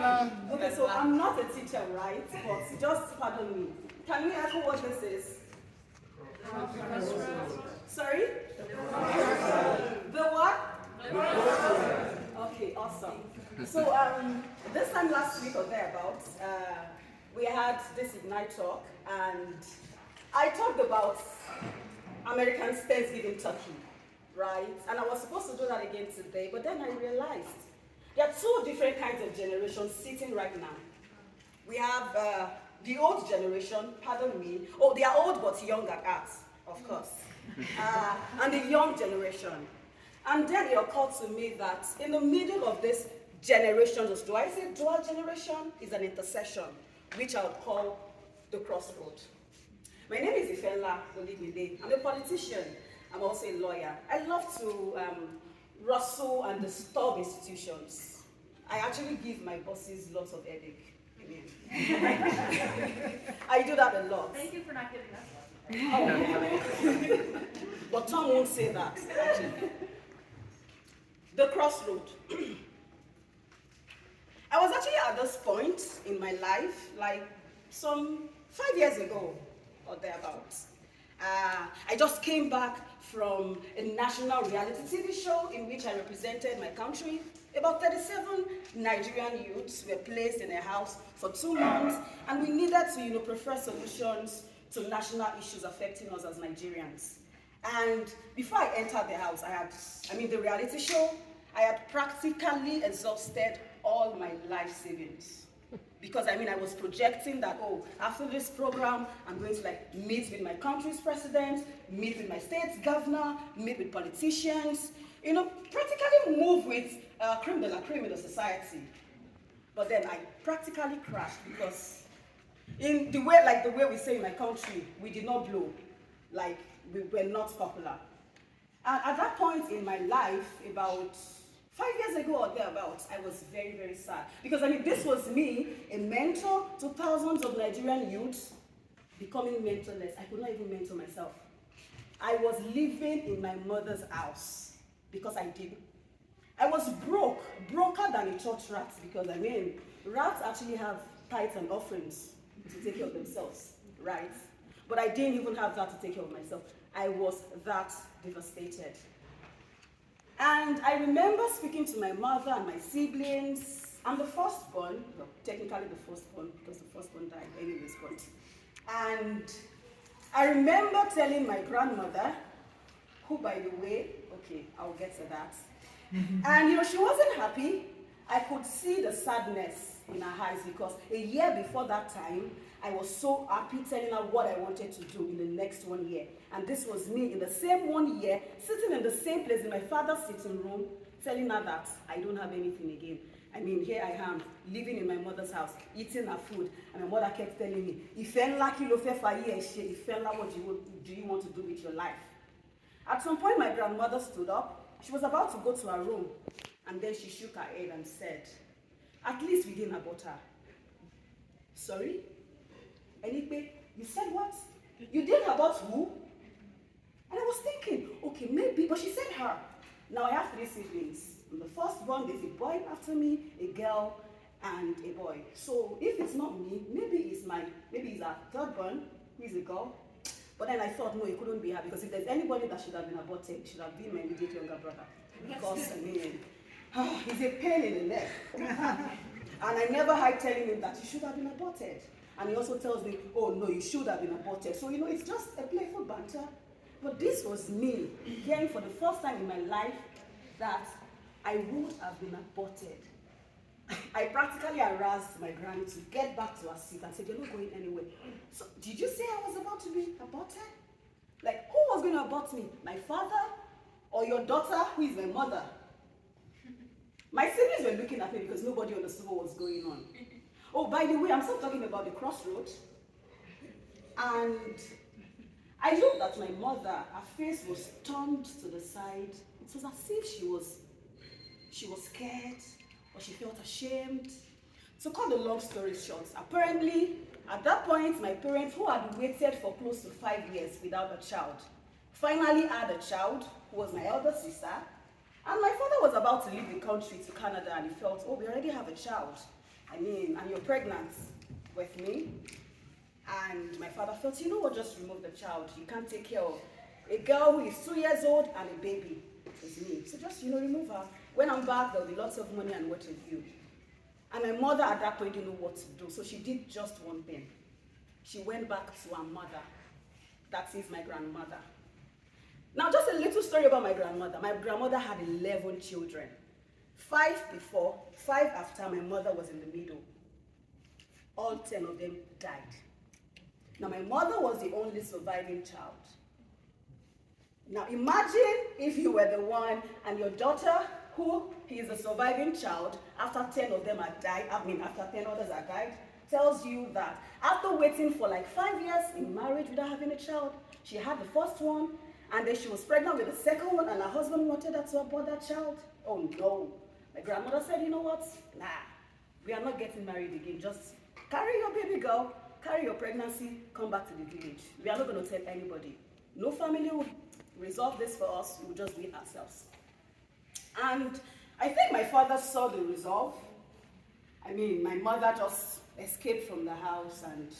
Okay, so I'm not a teacher, right? But just pardon me. Can we echo what this is? Sorry? The what? Okay, awesome. So this time last week or thereabouts, we had this Ignite talk, and I talked about American Thanksgiving turkey, right? And I was supposed to do that again today, but then I realized there are two different kinds of generations sitting right now. We have the old generation, pardon me. Oh, they are old but young at heart, of course. And the young generation. And then it occurred to me that in the middle of this generation, do I say dual generation, is an intersection, which I would call the Crossroad. My name is Ifenla Oligbinde. I'm a politician. I'm also a lawyer. I love to rustle and disturb institutions. I actually give my bosses lots of headache. I do that a lot. Thank you for not giving us one. Oh. But Tom won't say that, actually. The Crossroad. I was actually at this point in my life, like some 5 years ago or thereabouts. I just came back from a national reality TV show in which I represented my country. About 37 Nigerian youths were placed in a house for 2 months, and we needed to, prefer solutions to national issues affecting us as Nigerians. And before I entered the house, the reality show, I had practically exhausted all my life savings. Because I was projecting that, after this program, I'm going to meet with my country's president, meet with my state's governor, meet with politicians, practically move with creme de la creme in the society. But then I practically crashed because in the way we say in my country, we did not blow, we were not popular. And at that point in my life, about 5 years ago or thereabouts, I was very, very sad. Because this was me, a mentor to thousands of Nigerian youths, becoming mentorless. I could not even mentor myself. I was living in my mother's house because I did. I was broker than a church rat, because rats actually have tithes and offerings to take care of themselves, right? But I didn't even have that to take care of myself. I was that devastated. And I remember speaking to my mother and my siblings. I'm the firstborn, well, technically the firstborn, because the firstborn died anyways, but. And I remember telling my grandmother, who, by the way, okay, I'll get to that. And she wasn't happy. I could see the sadness in her eyes, because a year before that time, I was so happy telling her what I wanted to do in the next 1 year. And this was me in the same 1 year, sitting in the same place in my father's sitting room, telling her that I don't have anything again. Here I am, living in my mother's house, eating her food, and my mother kept telling me, Ifenla, Ifenla, what do you want to do with your life? At some point, my grandmother stood up. She was about to go to her room, and then she shook her head and said, at least we didn't abort her. Sorry? Elipe, you said what? You didn't abort who? And I was thinking, okay, maybe, but she said her. Now I have 3 siblings. The firstborn, there's a boy after me, a girl, and a boy. So if it's not me, maybe it's our thirdborn, who is a girl. But then I thought, no, it couldn't be her, because if there's anybody that should have been aborted, it should have been my immediate younger brother. Because, he's a pain in the neck. And I never hide telling him that he should have been aborted. And he also tells me, oh no, you should have been aborted. So, it's just a playful banter. But this was me hearing for the first time in my life that I would have been aborted. I practically harassed my granny to get back to her seat and said, you're not going anywhere. So, did you say I was about to be aborted? Who was going to abort me? My father or your daughter, who is my mother? My siblings were looking at me because nobody understood what was going on. Oh, by the way, I'm still talking about the Crossroad. And I looked at my mother. Her face was turned to the side. It was as if she was scared, or she felt ashamed. To cut the long story short, apparently, at that point, my parents, who had waited for close to 5 years without a child, finally had a child, who was my elder sister. And my father was about to leave the country to Canada, and he felt, oh, we already have a child. and you're pregnant with me. And my father felt, you know what, just remove the child. You can't take care of a girl who is 2 years old and a baby. It's me. So just, remove her. When I'm back, there'll be lots of money and what have you. And my mother at that point didn't know what to do. So she did just one thing. She went back to her mother. That is my grandmother. Now, just a little story about my grandmother. My grandmother had 11 children. 5 before, 5 after, my mother was in the middle. All 10 of them died. Now, my mother was the only surviving child. Now, imagine if you were the one and your daughter, who is a surviving child, after 10 of them had died, after 10 others had died, tells you that after waiting for like 5 years in marriage without having a child, she had the first one, and then she was pregnant with the second one, and her husband wanted her to abort that child. Oh no. My grandmother said, you know what? Nah, we are not getting married again. Just carry your baby girl, carry your pregnancy, come back to the village. We are not going to tell anybody. No family will resolve this for us. We'll just do it ourselves. And I think my father saw the resolve. My mother just escaped from the house, and,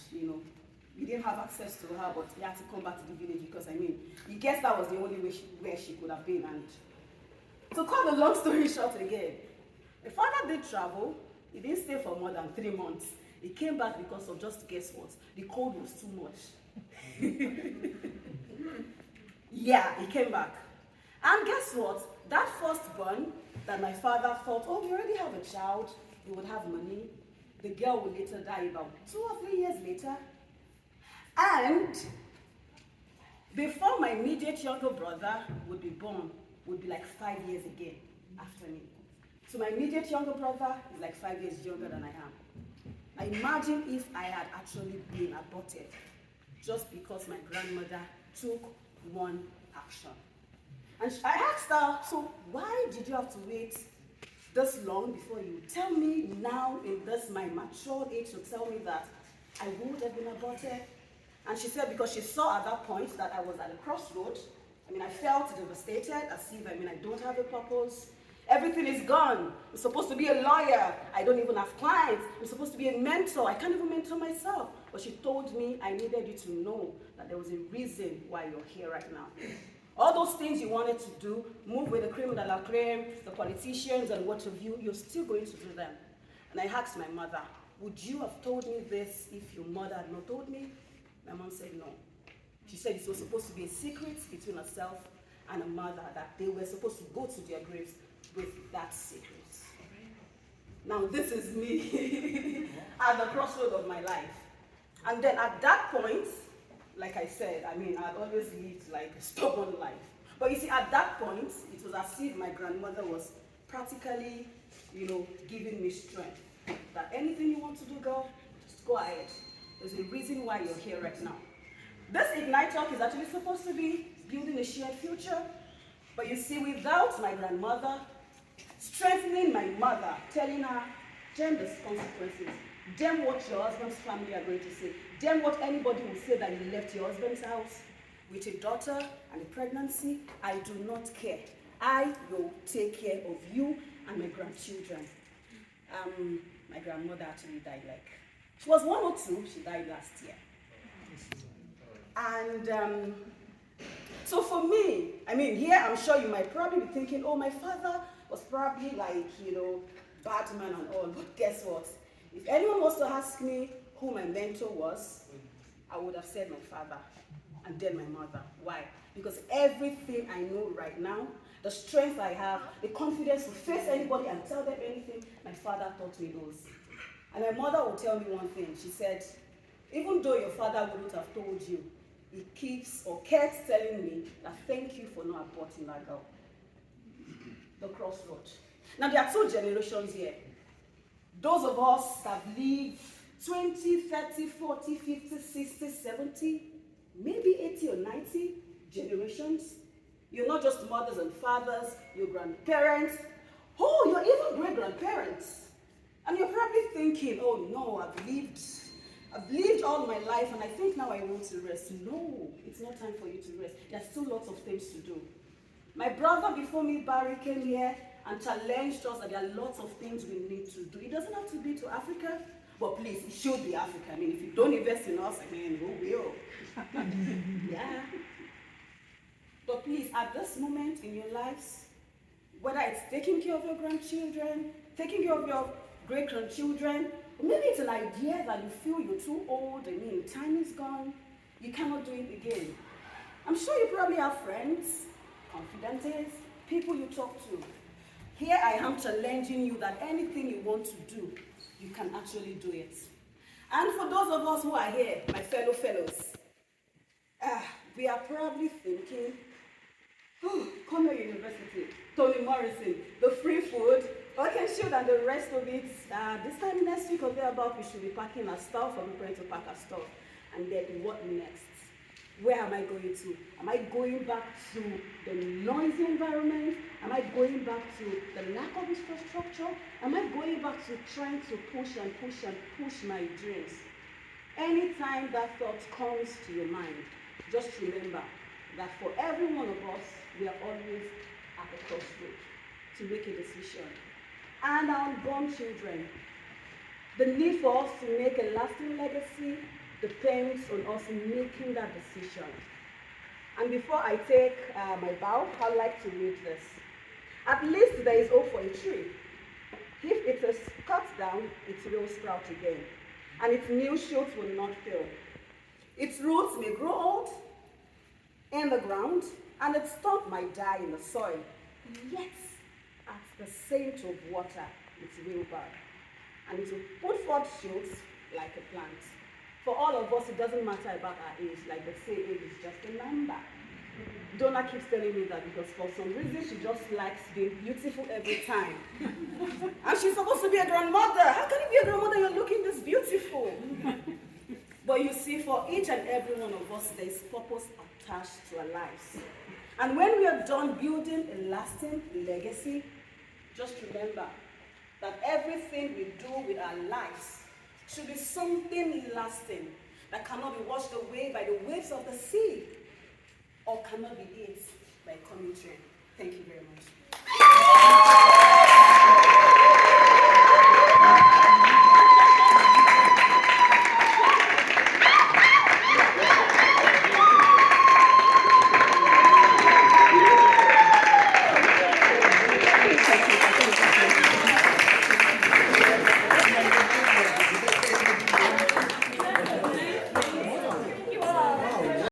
we didn't have access to her, but we had to come back to the village because, you guess that was the only way where she could have been. And to cut the long story short again, my father did travel. He didn't stay for more than 3 months. He came back because of, just guess what? The cold was too much. Yeah, he came back. And guess what? That firstborn that my father thought, oh, we already have a child, he would have money. The girl would later die about 2 or 3 years later. And before my immediate younger brother would be born, would be like 5 years again after me. So my immediate younger brother is like 5 years younger than I am. Now imagine if I had actually been aborted just because my grandmother took one action. And I asked her, so why did you have to wait this long before you tell me now in this my mature age to tell me that I would have been aborted? And she said because she saw at that point that I was at a crossroad. I felt devastated, as if, I don't have a purpose. Everything is gone. I'm supposed to be a lawyer. I don't even have clients. I'm supposed to be a mentor. I can't even mentor myself. But she told me I needed you to know that there was a reason why you're here right now. All those things you wanted to do, move with the cream de la creme, the politicians and what have you, you're still going to do them. And I asked my mother, would you have told me this if your mother had not told me? My mom said no. She said it was supposed to be a secret between herself and her mother, that they were supposed to go to their graves with that secret. Now this is me at the crossroad of my life. And then at that point, like I said, I'd always lived like a stubborn life. But you see, at that point, it was as if my grandmother was practically, giving me strength. That anything you want to do, girl, just go ahead. There's a reason why you're here right now. This Ignite Talk is actually supposed to be building a shared future. But you see, without my grandmother strengthening my mother, telling her, damn the consequences, damn what your husband's family are going to say, damn what anybody will say that you left your husband's house with a daughter and a pregnancy, I do not care. I will take care of you and my grandchildren. My grandmother actually died she was 102, she died last year. And so for me, here I'm sure you might probably be thinking, oh, my father was probably bad man and all, but guess what? If anyone was to ask me who my mentor was, I would have said my father and then my mother. Why? Because everything I know right now, the strength I have, the confidence to face anybody and tell them anything, my father taught me those. And my mother would tell me one thing. She said, even though your father wouldn't have told you, he kept telling me that thank you for not aborting that girl. The crossroad. Now there are 2 generations here. Those of us that lived 20, 30, 40, 50, 60, 70, maybe 80 or 90 generations. You're not just mothers and fathers, you're grandparents. Oh, you're even great-grandparents. And you're probably thinking, oh no, I've lived all my life and I think now I want to rest. No, it's not time for you to rest. There's still lots of things to do. My brother before me, Barry, came here and challenged us that there are lots of things we need to do. It doesn't have to be to Africa, but please, it should be Africa. I mean, if you don't invest in us, I mean, who will? Yeah. But please, at this moment in your lives, whether it's taking care of your grandchildren, taking care of your great-grandchildren, or maybe it's an idea that you feel you're too old, I mean, time is gone, you cannot do it again. I'm sure you probably have friends, confidants, people you talk to. Here I am challenging you that anything you want to do, you can actually do it. And for those of us who are here, my fellow fellows, we are probably thinking, Cornell University, Toni Morrison, the free food, Shoot, and the rest of it, this time next week or thereabout, we should be packing our stuff, or preparing to pack our stuff. And then what next? Where am I going to? Am I going back to the noisy environment? Am I going back to the lack of infrastructure? Am I going back to trying to push my dreams? Anytime that thought comes to your mind, just remember that for every one of us, we are always at a crossroad to make a decision. And our unborn children, the need for us to make a lasting legacy depends on us making that decision. And before I take my bow, I'd like to read this. At least there is hope for a tree. If it is cut down, it will sprout again, and its new shoots will not fail. Its roots may grow old in the ground, and its stump might die in the soil. Yet, at the scent of water, it will bud, and it will put forth shoots like a plant. For all of us, it doesn't matter about our age. Like they say, age is just a number. Donna keeps telling me that because for some reason she just likes being beautiful every time. And she's supposed to be a grandmother. How can you be a grandmother? You're looking this beautiful. But you see, for each and every one of us, there is purpose attached to our lives. And when we are done building a lasting legacy, just remember that everything we do with our lives should be something lasting that cannot be washed away by the waves of the sea or cannot be hit by coming train. Thank you very much.